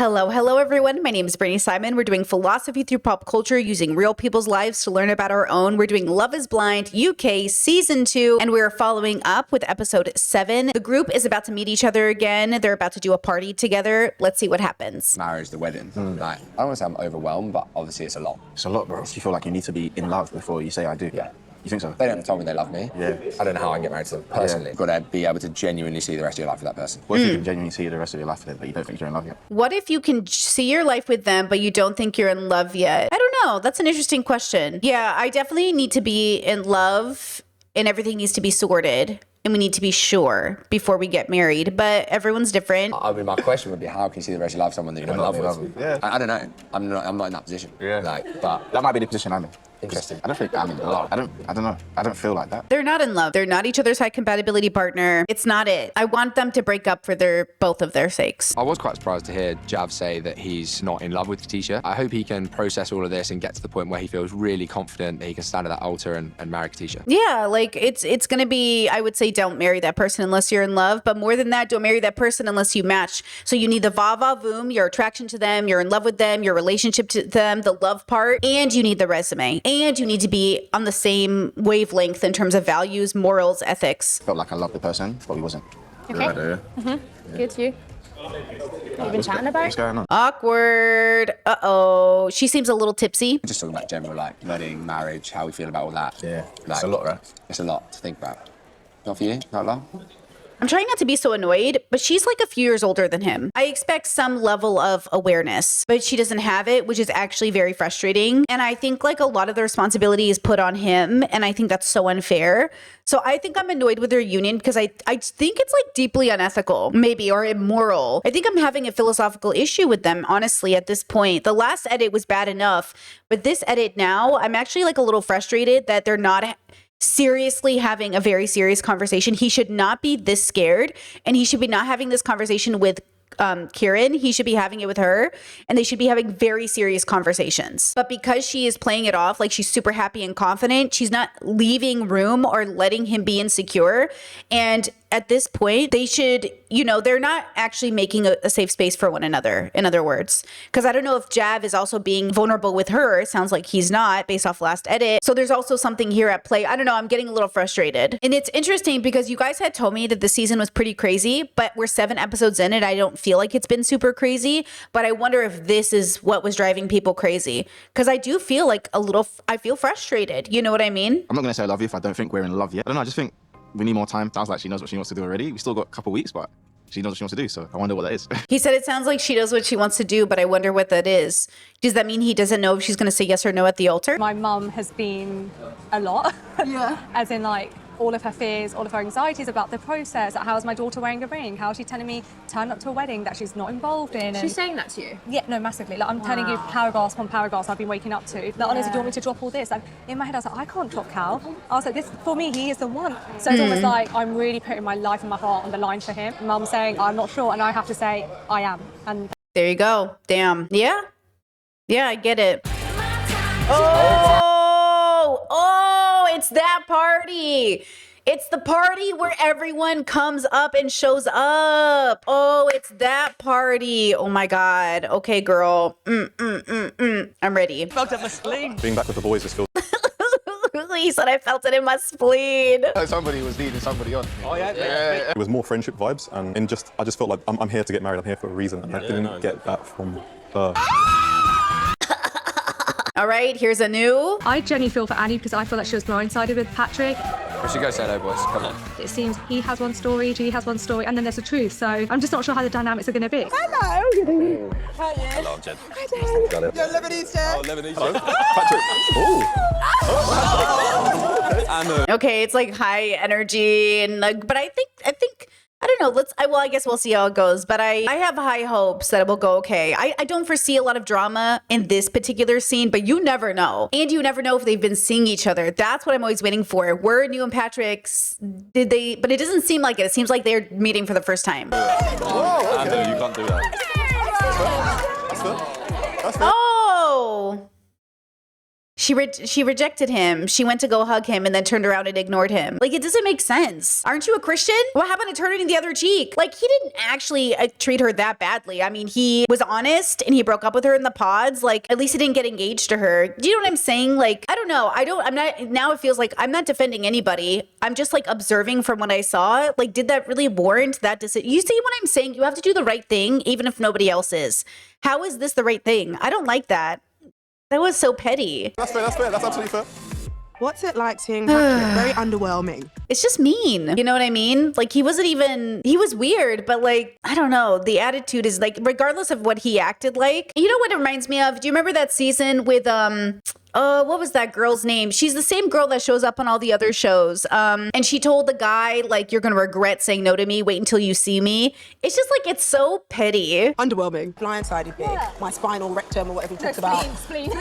Hello everyone. My name is Brittany Simon. We're doing philosophy through pop culture using real people's lives to learn about our own. We're doing Love is Blind UK Season 2, and we're following up with episode 7. The group is about to meet each other again. They're about to do a party together. Let's see what happens. Marriage, the wedding. Like, I don't want to say I'm overwhelmed, but obviously it's a lot. It's a lot, bro. You feel like you need to be in love before you say I do. Yeah. You think so? They don't tell me they love me. Yeah. I don't know how I can get married to them personally. You've got to be able to genuinely see the rest of your life with that person. What if you can genuinely see the rest of your life with it, but you don't think you're in love yet? What if you can see your life with them, but you don't think you're in love yet? I don't know. That's an interesting question. Yeah, I definitely need to be in love and everything needs to be sorted. And we need to be sure before we get married, but everyone's different. I mean, my question would be, how can you see the rest of your life with someone that you're not in love with? Yeah. I don't know. I'm not in that position. Yeah. But that might be the position I'm in. Interesting. I don't think I'm in love. I don't know. I don't feel like that. They're not in love. They're not each other's high compatibility partner. It's not it. I want them to break up for both of their sakes. I was quite surprised to hear Jav say that he's not in love with Katisha. I hope he can process all of this and get to the point where he feels really confident that he can stand at that altar and marry Katisha. Yeah, like it's gonna be, I would say, don't marry that person unless you're in love, but more than that, don't marry that person unless you match. So you need the va-va-voom, your attraction to them, you're in love with them, your relationship to them, the love part, and you need the resume, and you need to be on the same wavelength in terms of values, morals, ethics. Felt like I loved the person, but we wasn't. Okay. Good, you? You've been chatting about? What's going on? Awkward. Uh-oh. She seems a little tipsy. Just talking about general, like, wedding, marriage, how we feel about all that. Yeah. Like, It's a lot, right? It's a lot to think about. Not for you? Not long? I'm trying not to be so annoyed, but she's like a few years older than him. I expect some level of awareness, but she doesn't have it, which is actually very frustrating. And I think like a lot of the responsibility is put on him, and I think that's so unfair. So I think I'm annoyed with their union because I think it's like deeply unethical, maybe, or immoral. I think I'm having a philosophical issue with them, honestly, at this point. The last edit was bad enough, but this edit now, I'm actually like a little frustrated that they're not seriously having a very serious conversation. He should not be this scared, and he should be not having this conversation with Kieran. He should be having it with her, and they should be having very serious conversations. But because she is playing it off like she's super happy and confident, she's not leaving room or letting him be insecure. And at this point, they should, they're not actually making a safe space for one another, in other words. Because I don't know if Jav is also being vulnerable with her. It sounds like he's not, based off last edit. So there's also something here at play. I don't know. I'm getting a little frustrated. And it's interesting because you guys had told me that the season was pretty crazy, but we're 7 episodes in and I don't feel like it's been super crazy. But I wonder if this is what was driving people crazy. Because I do feel like I feel frustrated. You know what I mean? I'm not going to say I love you if I don't think we're in love yet. I don't know. I just think we need more time. Sounds like she knows what she wants to do already. We still got a couple weeks, but she knows what she wants to do. So I wonder what that is. He said it sounds like she knows what she wants to do, but I wonder what that is. Does that mean he doesn't know if she's going to say yes or no at the altar? My mum has been a lot. Yeah. As in like all of her fears, all of her anxieties about the process. Like, how's my daughter wearing a ring? How is she telling me turn up to a wedding that she's not involved in? She's saying that to you? Yeah, no, massively. Like I'm telling you paragraphs upon paragraphs I've been waking up to. Like honestly, do you want me to drop all this? Like in my head I was like, I can't drop Cal. I was like, this for me, he is the one. So it's almost like I'm really putting my life and my heart on the line for him. Mum's saying I'm not sure, and I have to say I am. And there you go. Damn. Yeah, I get it. Oh, it's that party. It's the party where everyone comes up and shows up. Oh, it's that party. Oh my God. Okay, girl. I'm ready. Felt it in my spleen. Being back with the boys is still. He said I felt it in my spleen. Somebody was leading somebody on. Oh yeah. It was more friendship vibes, and I just felt like I'm here to get married. I'm here for a reason, and I didn't get that from her. All right, here's a new. I genuinely feel for Annie because I feel like she was blindsided with Patrick. We should go say hello, boys. Come on. It seems he has one story, G has one story, and then there's the truth. So I'm just not sure how the dynamics are going to be. Hello. Hello, I'm Jed. Hi, Dad. Got it. You're Lebanese, Dad. Oh, Lebanese. Patrick. Ooh. And Okay, it's like high energy, and but I think I don't know. I guess we'll see how it goes. But I have high hopes that it will go okay. I don't foresee a lot of drama in this particular scene, but you never know. And you never know if they've been seeing each other. That's what I'm always waiting for. Were New and Patrick's, did they, but it doesn't seem like it. It seems like they're meeting for the first time. Whoa, okay. You can't do that. That's fair. Oh. She rejected him. She went to go hug him and then turned around and ignored him. Like, it doesn't make sense. Aren't you a Christian? What happened to turning the other cheek? Like, he didn't actually treat her that badly. I mean, he was honest and he broke up with her in the pods. Like, at least he didn't get engaged to her. Do you know what I'm saying? Like, I don't know. Now it feels like I'm not defending anybody. I'm just like observing from what I saw. Like, did that really warrant that decision? You see what I'm saying? You have to do the right thing, even if nobody else is. How is this the right thing? I don't like that. That was so petty. That's fair. That's fair. That's absolutely fair. What's it like seeing Patrick? Very underwhelming. It's just mean. You know what I mean? Like, he was weird, but like, I don't know. The attitude is like, regardless of what he acted like. You know what it reminds me of? Do you remember that season with, what was that girl's name? She's the same girl that shows up on all the other shows. And she told the guy, like, you're going to regret saying no to me. Wait until you see me. It's just like, it's so petty. Underwhelming. Blindsided me. Yeah. My spinal rectum or whatever he talks about. Spleen.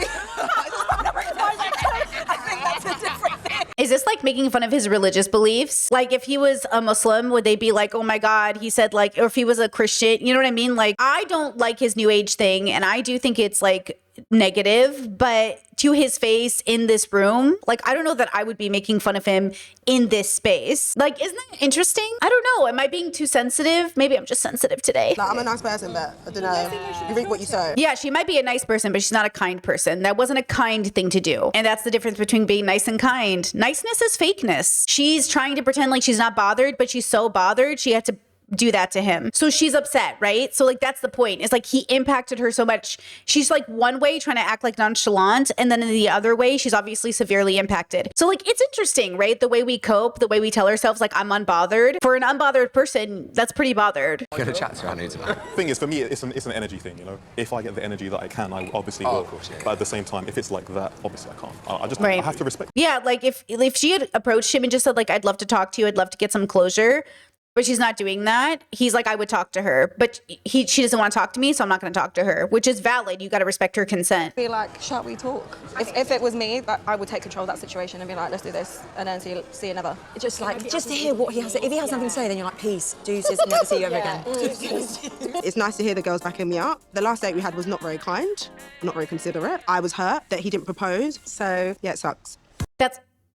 I think that's a different thing. Is this like making fun of his religious beliefs? Like, if he was a Muslim, would they be like, oh my God, he said like, or if he was a Christian, you know what I mean? Like, I don't like his new age thing. And I do think it's like negative, but to his face in this room, like, I don't know that I would be making fun of him in this space. Like, isn't that interesting? I don't know. Am I being too sensitive? Maybe I'm just sensitive today. Like, I'm a nice person, but I don't know. You reap what you sow. Yeah, she might be a nice person, but she's not a kind person. That wasn't a kind thing to do. And that's the difference between being nice and kind. Niceness is fakeness. She's trying to pretend like she's not bothered, but she's so bothered, she had to do that to him. So she's upset, right? So like, that's the point. It's like, he impacted her so much. She's like one way trying to act like nonchalant, and then in the other way, she's obviously severely impacted. So like, it's interesting, right? The way we cope, the way we tell ourselves like, I'm unbothered. For an unbothered person, that's pretty bothered. I'm gonna chat to Anu tonight. Thing is, for me, it's an energy thing, you know. If I get the energy that I can, I obviously will. Of course, yeah. But at the same time, if it's like that, obviously I can't. Right. I have to respect. Yeah, like if she had approached him and just said like, I'd love to talk to you, I'd love to get some closure, but she's not doing that. He's like, I would talk to her, but she doesn't want to talk to me, so I'm not going to talk to her, which is valid. You got to respect her consent. Be like, shall we talk? If it was me, I would take control of that situation and be like, let's do this, and then see another. Just to hear what he has to, if he has nothing to say, then you're like, peace, deuces, never see you ever again. It's nice to hear the girls backing me up. The last date we had was not very kind, not very considerate. I was hurt that he didn't propose, so yeah, it sucks.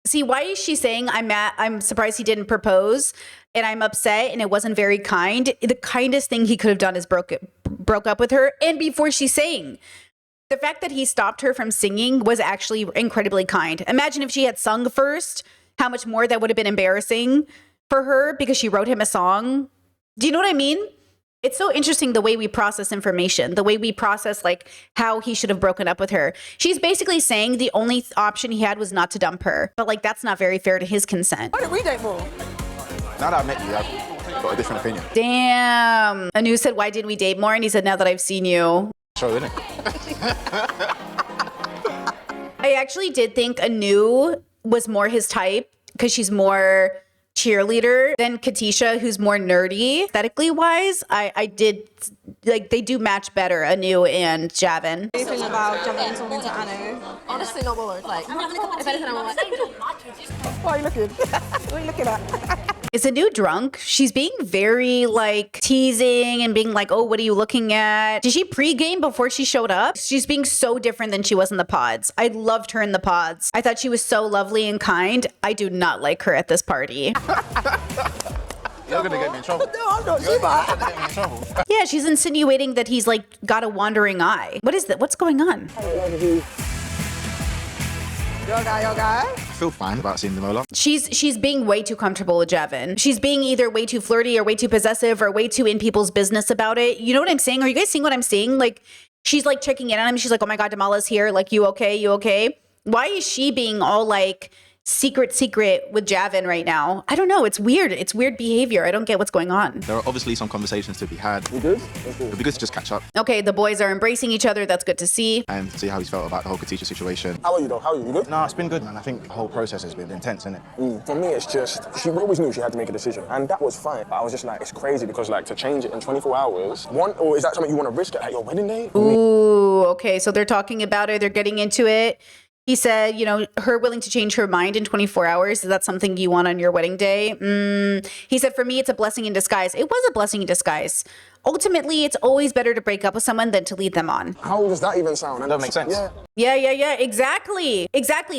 See, why is she saying I'm surprised he didn't propose and I'm upset and it wasn't very kind? The kindest thing he could have done is broke up with her. And before she sang, the fact that he stopped her from singing was actually incredibly kind. Imagine if she had sung first, how much more that would have been embarrassing for her because she wrote him a song. Do you know what I mean? It's so interesting the way we process information, the way we process like how he should have broken up with her. She's basically saying the only option he had was not to dump her. But like, that's not very fair to his consent. Why don't we date more? Now that I've met you, I've got a different opinion. Damn. Anu said, why didn't we date more? And he said, now that I've seen you. True, isn't it? I actually did think Anu was more his type because she's more cheerleader than Katisha, who's more nerdy aesthetically wise. I did like, they do match better, Anu and Javin. What do you think about Javin talking to Anu? Honestly, not what like. If anything, I'm like, Why are you looking? What are you looking at? Is Anu drunk? She's being very like teasing and being like, oh, what are you looking at? Did she pregame before she showed up? She's being so different than she was in the pods. I loved her in the pods. I thought she was so lovely and kind. I do not like her at this party. You're gonna get me in trouble. No, I'm not. You're gonna get me in trouble. Yeah, she's insinuating that he's like got a wandering eye. What is that? What's going on? Your guy. I feel fine about seeing the molar. She's being way too comfortable with Javin. She's being either way too flirty or way too possessive or way too in people's business about it. You know what I'm saying? Are you guys seeing what I'm seeing? Like, she's like checking in on him. She's like, oh my God, Damala's here. Like, you okay? You okay? Why is she being all like secret with Javin right now? I don't know. It's weird. It's weird behavior. I don't get what's going on. There are obviously some conversations to be had. We good? It'd be good to just catch up Okay, the boys are embracing each other. That's good to see. and see how he's felt about the whole Katisha situation. How are you though? How are you? You good? No, it's been good, man. I think the whole process has been intense, isn't it? For me, it's just, she always knew she had to make a decision. And that was fine. But I was just like, it's crazy because like to change it in 24 hours, or is that something you want to risk at your wedding day? Ooh, okay. So they're talking about it. They're getting into it. He said, you know, her willing to change her mind in 24 hours. Is that something you want on your wedding day? He said, for me, it's a blessing in disguise. It was a blessing in disguise. Ultimately, it's always better to break up with someone than to lead them on. How does that even sound? That doesn't make sense. Yeah. Exactly.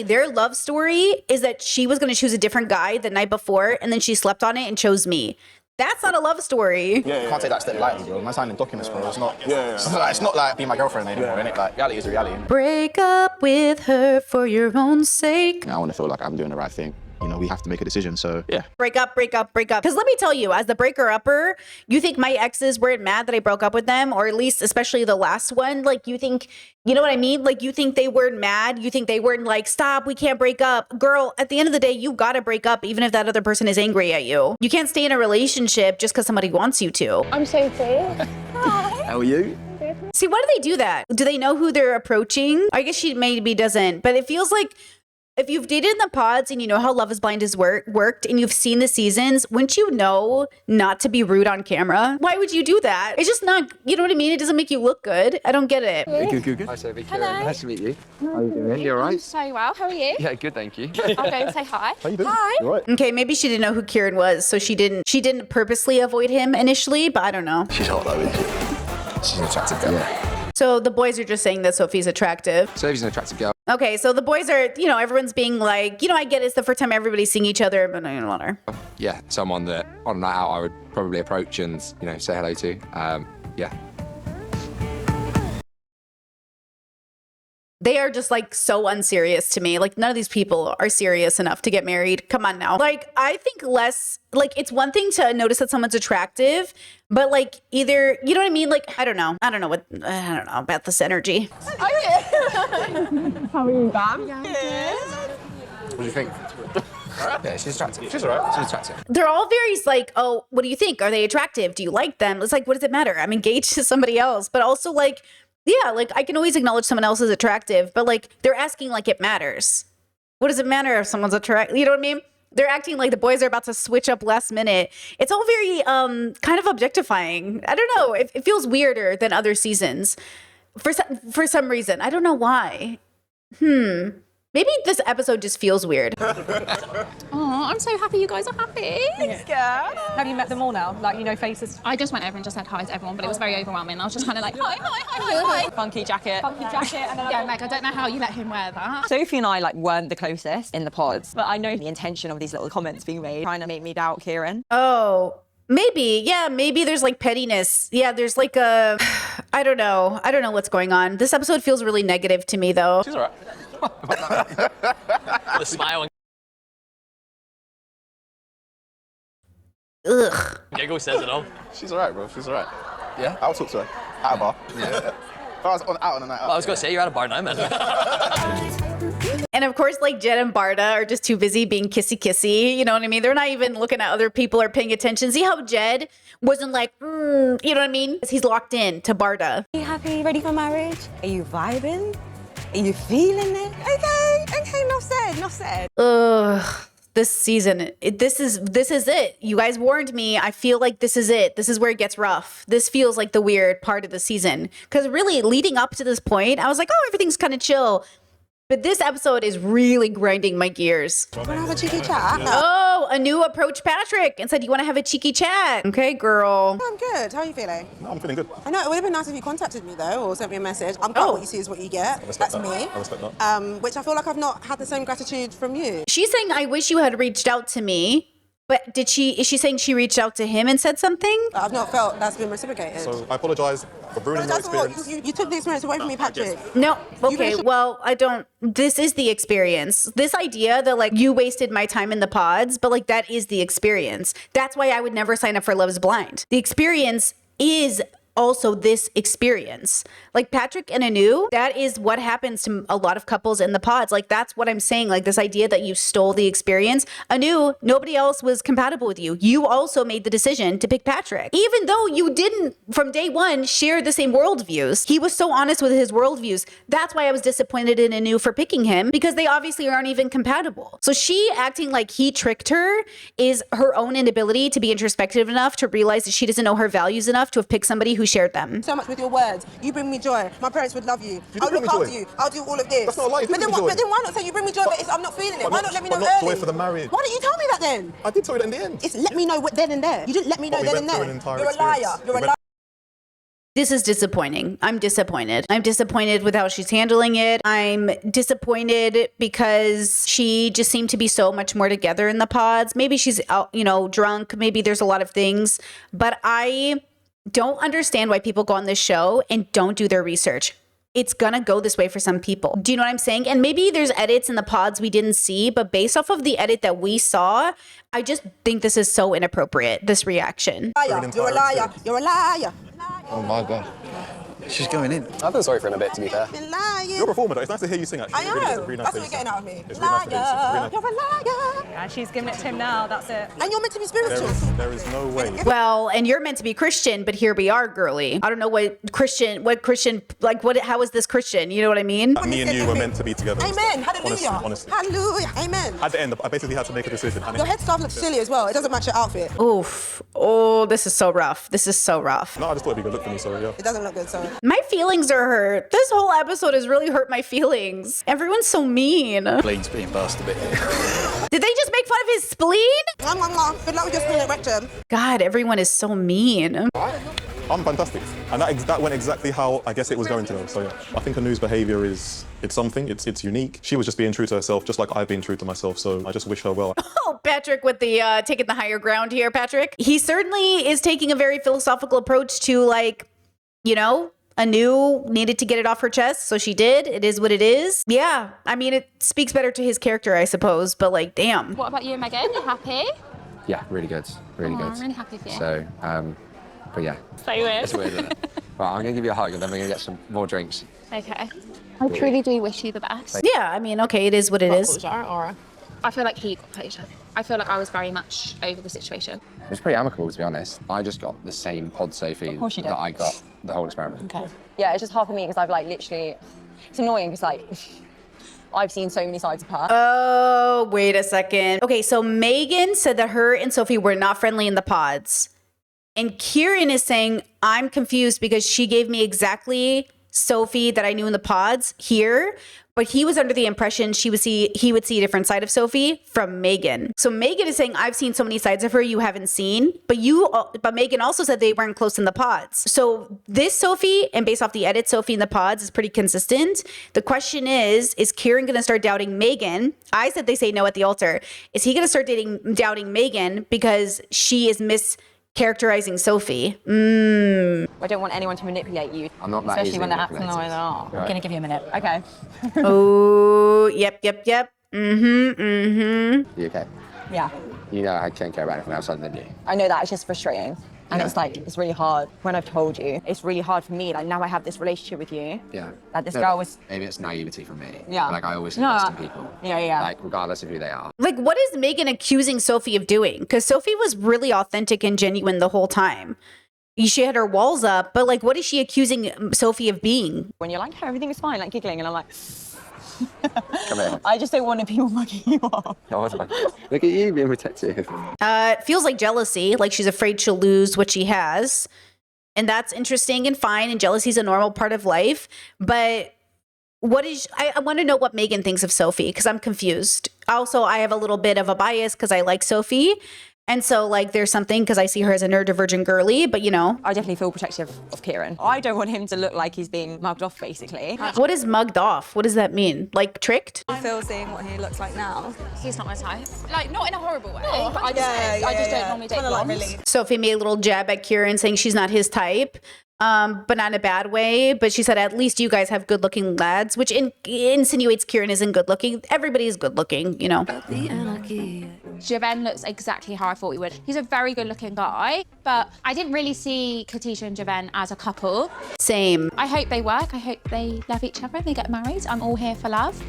Their love story is that she was going to choose a different guy the night before, and then she slept on it and chose me. That's not a love story. You can't take that step lightly, bro. Man signing documents, bro. It's not. Yeah. It's not like be my girlfriend anymore, innit? Like reality is reality. Innit? Break up with her for your own sake. I want to feel like I'm doing the right thing. You know, we have to make a decision. So yeah. Break up. Because let me tell you, as the breaker-upper, you think my exes weren't mad that I broke up with them, or at least especially the last one. Like, you think, you know what I mean? Like, you think they weren't mad? You think they weren't like, stop, we can't break up. Girl, at the end of the day, you gotta break up even if that other person is angry at you. You can't stay in a relationship just because somebody wants you to. I'm Sophie. How are you? See, why do they do that? Do they know who they're approaching? I guess she maybe doesn't, but it feels like if you've dated in the pods and you know how Love is Blind has worked and you've seen the seasons, wouldn't you know not to be rude on camera? Why would you do that? It's just not, you know what I mean? It doesn't make you look good. I don't get it. Good. Hi, Sophie. Hello. Nice to meet you. How are you doing? You all right? So well, how are you? Yeah, good, thank you. I'll go and say hi. How you doing? Hi. You all right? Okay, maybe she didn't know who Kieran was, so she didn't purposely avoid him initially, but I don't know. She's hot though, isn't she? She's an attractive girl. Yeah. So the boys are just saying that Sophie's attractive. Sophie's an attractive girl. Okay, so the boys are, you know, everyone's being like, you know, I get it's the first time everybody's seeing each other, but I don't want her. Yeah, someone that on a night out I would probably approach and, you know, say hello to. Yeah. They are just like so unserious to me. Like, none of these people are serious enough to get married. Come on now. Like, I think less, like, it's one thing to notice that someone's attractive, but like either, you know what I mean? Like, I don't know about this energy. How are you, Bam? What do you think? Yeah, she's attractive. She's alright. She's attractive. They're all very like, oh, what do you think? Are they attractive? Do you like them? It's like, what does it matter? I'm engaged to somebody else, but also like, yeah, like I can always acknowledge someone else is attractive, but like they're asking like it matters. What does it matter if someone's attractive? You know what I mean? They're acting like the boys are about to switch up last minute. It's all very kind of objectifying. I don't know. It feels weirder than other seasons for some reason. I don't know why. Maybe this episode just feels weird. Oh, I'm so happy you guys are happy. Thanks, girl. Have you met them all now? Like, you know faces? I just went over and just said hi to everyone, but it was very overwhelming. I was just kind of like, hi. Funky jacket. Funky jacket and then Yeah, Meg, I don't know how you let him wear that. Sophie and I like weren't the closest in the pods, but I know the intention of these little comments being made, trying to make me doubt Kieran. Oh, maybe. Yeah, maybe there's like pettiness. Yeah, there's like a, I don't know what's going on. This episode feels really negative to me though. She's alright. The smile Ugh. and giggle says it all. She's alright, bro. She's alright. Yeah? I'll talk to her. At a bar. Yeah. If I was out on a night out. I was going to say, you're at a bar now, man. And of course, like Jed and Barda are just too busy being kissy. You know what I mean? They're not even looking at other people or paying attention. See how Jed wasn't like, you know what I mean? He's locked in to Barda. Are you happy, ready for marriage? Are you vibing? Are you feeling it? Okay, enough said. Ugh. This season, this is it. You guys warned me. I feel like this is it. This is where it gets rough. This feels like the weird part of the season. Because really, leading up to this point, I was like, oh, everything's kind of chill. But this episode is really grinding my gears. Want to have a cheeky chat? Oh, Anu approached Patrick and said, you want to have a cheeky chat? Okay, girl. I'm good. How are you feeling? No, I'm feeling good. I know it would have been nice if you contacted me though, or sent me a message. I'm glad what you see is what you get. That's me. I respect that. Which I feel like I've not had the same gratitude from you. She's saying, I wish you had reached out to me. But is she saying she reached out to him and said something? I've not felt that's been reciprocated. So I apologise for ruining your experience. You took the experience away from me, Patrick. No. Okay. mentioned- Well, I don't. This is the experience. This idea that like you wasted my time in the pods, but like that is the experience. That's why I would never sign up for Love is Blind. The experience is also this experience. Like Patrick and Anu, that is what happens to a lot of couples in the pods. Like that's what I'm saying. Like this idea that you stole the experience. Anu, nobody else was compatible with you. You also made the decision to pick Patrick. Even though you didn't from day one share the same worldviews. He was so honest with his worldviews. That's why I was disappointed in Anu for picking him, because they obviously aren't even compatible. So she acting like he tricked her is her own inability to be introspective enough to realize that she doesn't know her values enough to have picked somebody who who shared them. So much with your words. You bring me joy. My parents would love you. do I'll bring look me after joy. you. I'll do all of this. That's not a lie, you do But then, bring me joy. but then why not say you bring me joy, but it's, I'm not feeling it? Why not let me know but not early? joy for the marriage. Why don't you tell me that then? I did tell you that in the end. It's let me know what then and there. You didn't let me know we then went and through there. an entire You're a experience. liar. You're We a went- liar. This is disappointing. I'm disappointed. I'm disappointed with how she's handling it. I'm disappointed because she just seemed to be so much more together in the pods. Maybe she's out, drunk. Maybe there's a lot of things, but I don't understand why people go on this show and don't do their research. It's gonna go this way for some people. Do you know what I'm saying? And maybe there's edits in the pods we didn't see, but based off of the edit that we saw, I just think this is so inappropriate, this reaction. You're a liar. You're a liar. Oh my god. She's going in. I feel sorry for him a bit, to be fair. You're a performer, though. It's nice to hear you sing, actually. I It really is. know. Really nice That's to what hear you're you getting out of me. sing. It's really nice to hear you sing. It's really nice. You're a liar. Yeah, she's giving it to him now. That's it. And you're meant to be spiritual. There is no way. Well, and you're meant to be Christian, but here we are, girly. I don't know how is this Christian? You know what I mean? Me and you were meant to be together. Amen. Hallelujah. Honestly. Hallelujah. Amen. At the end, I basically had to make a decision. And Your headscarf looks silly as well. It doesn't match your outfit. Oof. Oh, this is so rough. This is so rough. No, I just thought it'd be a good look for me, so yeah. It doesn't look good, so. My feelings are hurt. This whole episode has really hurt my feelings. Everyone's so mean. Blaine's being burst a bit here. Did they just make fun of his spleen? Good luck with your spleen rectum. God, everyone is so mean. I'm fantastic. And that went exactly how I guess it was going to go. So yeah, I think Anu's behaviour it's something. It's unique. She was just being true to herself, just like I've been true to myself. So I just wish her well. Oh, Patrick with the taking the higher ground here, Patrick. He certainly is taking a very philosophical approach to Anu needed to get it off her chest, so she did. It is what it is. Yeah, I mean, it speaks better to his character, I suppose, but damn. What about you, Megan? You happy? Yeah, really good. Really good. I'm really happy for you. So, but yeah. So weird. It's weird, isn't it? Well, I'm going to give you a hug and then we're going to get some more drinks. Okay. I truly do wish you the best. Yeah, I mean, okay, it is what it is. I feel like he got closure. I feel like I was very much over the situation. It was pretty amicable, to be honest. I just got the same pod Sophie course you did. that I got the whole experiment. Okay. Yeah, it's just hard for me because I've literally, it's annoying because I've seen so many sides of her. Oh, wait a second. Okay, so Megan said that her and Sophie were not friendly in the pods. And Kieran is saying, I'm confused because she gave me exactly Sophie that I knew in the pods here, but he was under the impression he would see a different side of Sophie from Megan. So Megan is saying, I've seen so many sides of her you haven't seen, but Megan also said they weren't close in the pods. So this Sophie, and based off the edit, Sophie in the pods is pretty consistent. The question is Kieran going to start doubting Megan? I said they say no at the altar. Is he going to start doubting Megan because she is mischaracterizing Sophie? I don't want anyone to manipulate you. I'm not that especially easily when they're acting the way manipulated. they are. Right. I'm gonna give you a minute. Okay. Oh, yep. You okay? Yeah. You know I can't care about anything else other than you. I know that it's just frustrating. And Yeah. it's really hard. When I've told you, it's really hard for me. Now I have this relationship with you. Yeah. This girl was. Maybe it's naivety from me. Yeah. I always No, invest in people. Yeah. Regardless of who they are. What is Megan accusing Sophie of doing? Because Sophie was really authentic and genuine the whole time. She had her walls up, but what is she accusing Sophie of being? When you're like, oh, everything is fine, giggling, and I'm like, Come here. I just don't want people mucking you up. Look at you being protective. It feels like jealousy, like she's afraid she'll lose what she has. And that's interesting and fine, and jealousy is a normal part of life. But I want to know what Megan thinks of Sophie, because I'm confused. Also, I have a little bit of a bias because I like Sophie. And so, there's something because I see her as a neurodivergent girly, but I definitely feel protective of Kieran. I don't want him to look like he's being mugged off, basically. What is mugged off? What does that mean? Tricked? I feel seeing what he looks like now. He's not my type. Not in a horrible way. No, but I just don't normally date blondes. Sophie made a little jab at Kieran saying she's not his type, but not in a bad way. But she said, at least you guys have good looking lads, which insinuates Kieran isn't good looking. Everybody is good looking, Javen looks exactly how I thought he would. He's a very good looking guy, but I didn't really see Katisha and Javen as a couple. Same. I hope they work. I hope they love each other and they get married. I'm all here for love.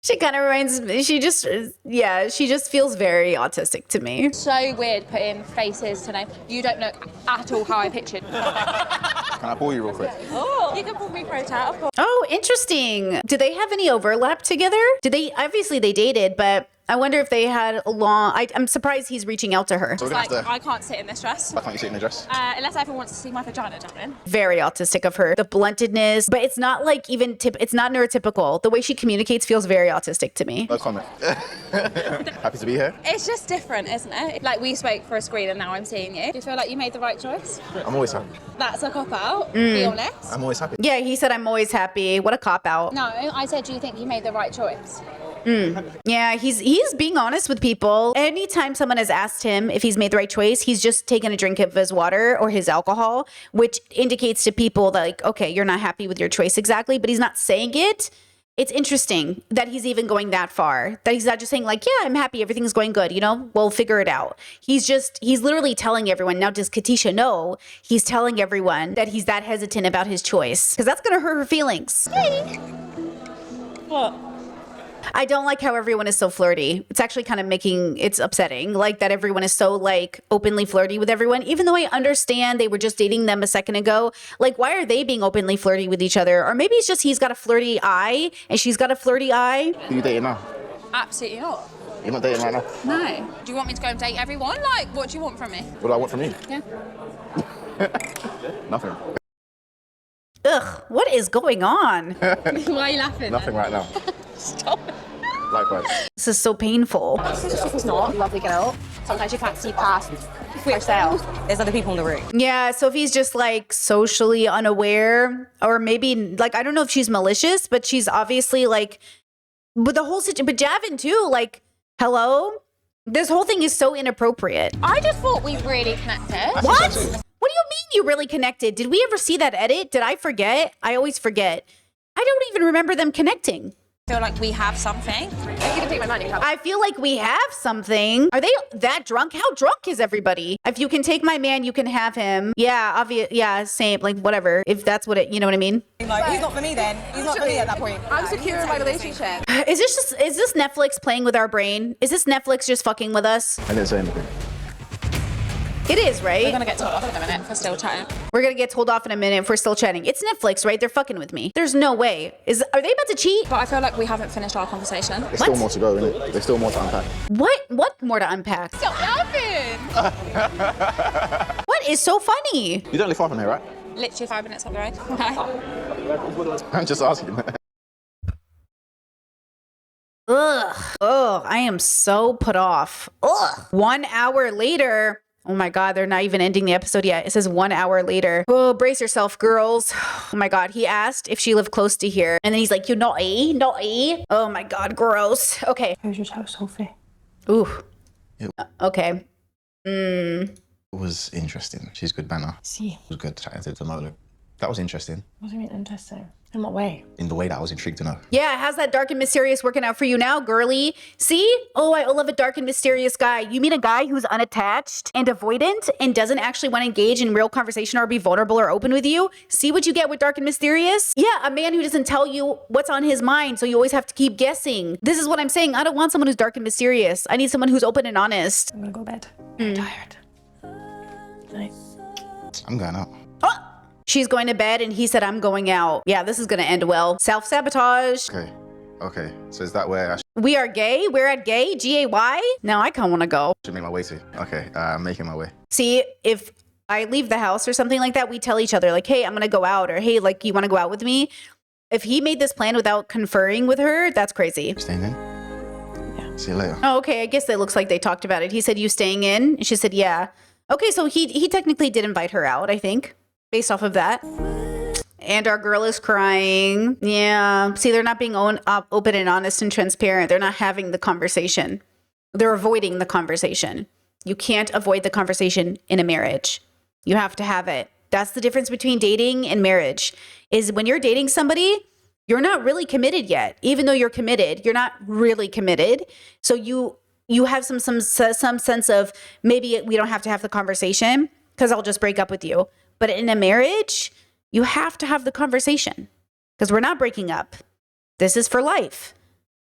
She kind of reminds me, she just feels very autistic to me. So weird putting faces to names. You don't look at all how I pictured. Can I pull you real quick? Oh, you can pull me right out. Oh, interesting. Do they have any overlap together? Obviously they dated, but I wonder if they had a long. I'm surprised he's reaching out to her. So we're Like, gonna have to. I can't sit in this dress. Why can't you sit in the dress? Unless everyone wants to see my vagina, darling. Very autistic of her. The bluntedness, but it's not like even it's not neurotypical. The way she communicates feels very autistic to me. No comment. Happy to be here. It's just different, isn't it? Like, we spoke for a screen and now I'm seeing you. Do you feel like you made the right choice? I'm always happy. That's a cop-out, be honest. I'm always happy. Yeah, he said I'm always happy. What a cop out. No, I said, do you think you made the right choice? Yeah, he's being honest with people. Anytime someone has asked him if he's made the right choice, he's just taken a drink of his water or his alcohol, which indicates to people that, like, okay, you're not happy with your choice exactly, but he's not saying it. It's interesting that he's even going that far, that he's not just saying like, yeah, I'm happy, everything's going good, you know, we'll figure it out. He's literally telling everyone. Now, does Katisha know he's telling everyone that he's that hesitant about his choice? Because that's going to hurt her feelings. What? I don't like how everyone is so flirty. It's actually kind of it's upsetting, like that everyone is so like openly flirty with everyone, even though I understand they were just dating them a second ago. Like, why are they being openly flirty with each other? Or maybe it's just he's got a flirty eye and she's got a flirty eye. Who you dating now? Absolutely not. You're not dating right now? No. Do you want me to go and date everyone? Like, what do you want from me? What do I want from you? Yeah. Nothing. Ugh, what is going on? Why are you laughing? Nothing right now. Stop. Likewise. This is so painful. She's not a lovely girl. Sometimes you can't see past yourself. There's other people in the room. Yeah, Sophie's just like socially unaware, or maybe like, I don't know if she's malicious, but she's obviously like, with the whole situation, but Javin too, like, hello? This whole thing is so inappropriate. I just thought we really connected. What? What do you mean you really connected? Did we ever see that edit? Did I forget? I always forget. I don't even remember them connecting. I feel like we have something. If you can take my money, I feel like we have something. Are they that drunk? How drunk is everybody? If you can take my man, you can have him. Yeah, obvious. Yeah, same. Like, whatever. If that's what it, you know what I mean? Like, he's not for me then. He's not for me at that point. I'm secure in my relationship. Is this Netflix playing with our brain? Is this Netflix just fucking with us? I didn't say anything. It is, right? We're gonna get told off in a minute for still chatting. We're gonna get told off in a minute if we're still chatting. It's Netflix, right? They're fucking with me. There's no way. Are they about to cheat? But I feel like we haven't finished our conversation. There's still more to go, innit? There's still more to unpack. What more to unpack? Stop laughing! What is so funny? You don't live far from here, right? Literally 5 minutes up the road. I'm just asking. Ugh, I am so put off. Ugh. 1 hour later. Oh my God, they're not even ending the episode yet. It says 1 hour later. Oh, brace yourself, girls. Oh my God, he asked if she lived close to here. And then he's like, you naughty, naughty. Oh my God, gross. Okay. Who's your toe, Sophie? Ooh. It Okay. was interesting. She's good banner. See. It was good chatting to Molo. That was interesting. What do you mean interesting? In what way? In the way that I was intrigued to know. Yeah, how's that dark and mysterious working out for you now, girly? See? Oh, I love a dark and mysterious guy. You mean a guy who's unattached and avoidant and doesn't actually want to engage in real conversation or be vulnerable or open with you? See what you get with dark and mysterious? Yeah, a man who doesn't tell you what's on his mind, so you always have to keep guessing. This is what I'm saying. I don't want someone who's dark and mysterious. I need someone who's open and honest. I'm gonna go to bed. I'm tired. Night. I'm going out. Oh! She's going to bed and he said, I'm going out. Yeah, this is going to end well. Self-sabotage. Okay. So is that where I We are gay? We're at gay? G-A-Y? Now I kind of want to go. should make my way to? Okay, I'm making my way. See, if I leave the house or something like that, we tell each other like, hey, I'm going to go out, or hey, like, you want to go out with me? If he made this plan without conferring with her, that's crazy. Staying in? Yeah. See you later. Oh, okay. I guess it looks like they talked about it. He said, you staying in? And she said, yeah. Okay, so he technically did invite her out, I think, based off of that. And our girl is crying. Yeah. See, they're not being open and honest and transparent. They're not having the conversation. They're avoiding the conversation. You can't avoid the conversation in a marriage. You have to have it. That's the difference between dating and marriage, is when you're dating somebody, you're not really committed yet. Even though you're committed, you're not really committed. So you have some sense of, maybe we don't have to have the conversation because I'll just break up with you. But in a marriage, you have to have the conversation because we're not breaking up. This is for life,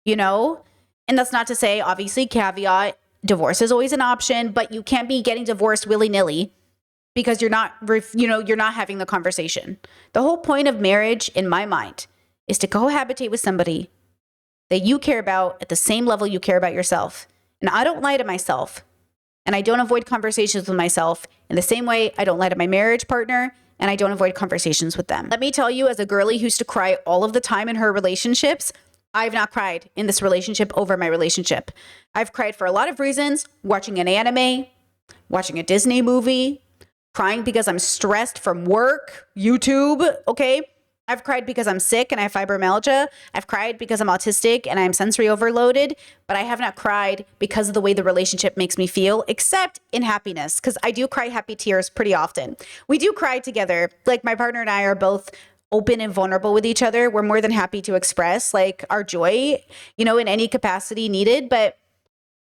you know? And that's not to say, obviously, caveat, divorce is always an option, but you can't be getting divorced willy-nilly because you're not having the conversation. The whole point of marriage, in my mind, is to cohabitate with somebody that you care about at the same level you care about yourself. And I don't lie to myself. And I don't avoid conversations with myself in the same way I don't lie to my marriage partner and I don't avoid conversations with them. Let me tell you, as a girly who used to cry all of the time in her relationships, I've not cried in this relationship over my relationship. I've cried for a lot of reasons, watching an anime, watching a Disney movie, crying because I'm stressed from work, YouTube, okay? I've cried because I'm sick and I have fibromyalgia. I've cried because I'm autistic and I'm sensory overloaded, but I have not cried because of the way the relationship makes me feel, except in happiness, because I do cry happy tears pretty often. We do cry together. Like, my partner and I are both open and vulnerable with each other. We're more than happy to express like our joy, you know, in any capacity needed. But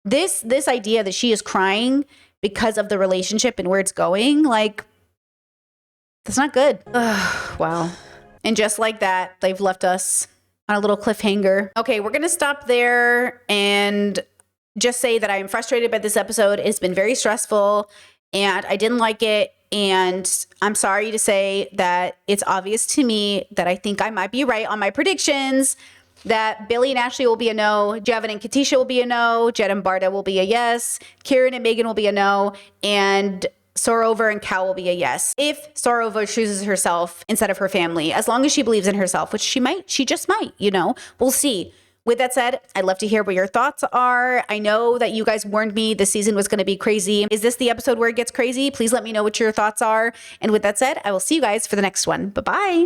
this idea that she is crying because of the relationship and where it's going, like, that's not good. Ugh, wow. And just like that, they've left us on a little cliffhanger. Okay, we're going to stop there and just say that I am frustrated by this episode. It's been very stressful and I didn't like it. And I'm sorry to say that it's obvious to me that I think I might be right on my predictions, that Billy and Ashley will be a no, Jevin and Katisha will be a no, Jed and Barda will be a yes, Kieran and Megan will be a no, and Sorova and Cal will be a yes. If Sorova chooses herself instead of her family, as long as she believes in herself, which she just might, you know, we'll see. With that said, I'd love to hear what your thoughts are. I know that you guys warned me this season was going to be crazy. Is this the episode where it gets crazy? Please let me know what your thoughts are. And with that said, I will see you guys for the next one. Bye-bye.